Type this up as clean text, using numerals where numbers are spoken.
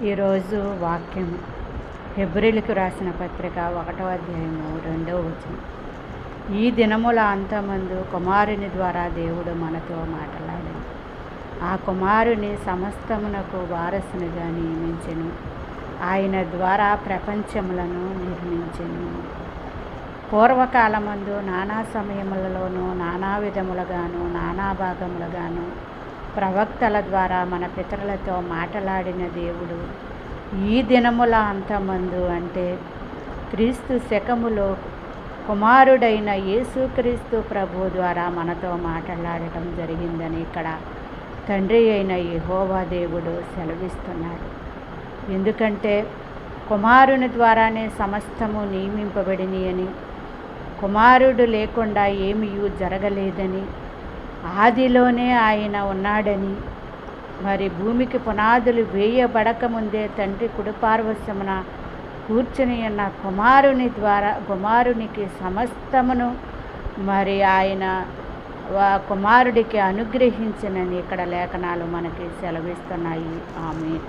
ఈరోజు వాక్యం హెబ్రీయులకు రాసిన పత్రిక 1వ అధ్యాయము 2వ వచనం. ఈ దినముల అంతమందు కుమారుని ద్వారా దేవుడు మనతో మాట్లాడాడు. ఆ కుమారుని సమస్తమునకు వారసునిగా నియమించెను. ఆయన ద్వారా ప్రపంచములను నిర్మించెను. పూర్వకాలమందు నానా సమయములలోనూ నానా విధములుగాను నానా భాగములుగాను ప్రవక్తల ద్వారా మన పితరులతో మాట్లాడిన దేవుడు ఈ దినముల అంతమందు అంటే క్రీస్తు శకములో కుమారుడైన యేసుక్రీస్తు ప్రభు ద్వారా మనతో మాట్లాడటం జరిగిందని ఇక్కడ తండ్రి అయిన యెహోవా దేవుడు సెలవిస్తున్నాడు. ఎందుకంటే కుమారుని ద్వారానే సమస్తము నియమింపబడిని అని, కుమారుడు లేకుండా ఏమీ జరగలేదని, ఆదిలోనే ఆయన ఉన్నాడని, మరి భూమికి పునాదులు వేయబడకముందే తండ్రి కుడిపార్శ్వమున కూర్చుని ఉన్న కుమారునికి సమస్తమును మరి ఆయన కుమారుడికి అనుగ్రహించినని ఇక్కడ లేఖనాలు మనకి సెలవిస్తున్నాయి. ఆమేన్.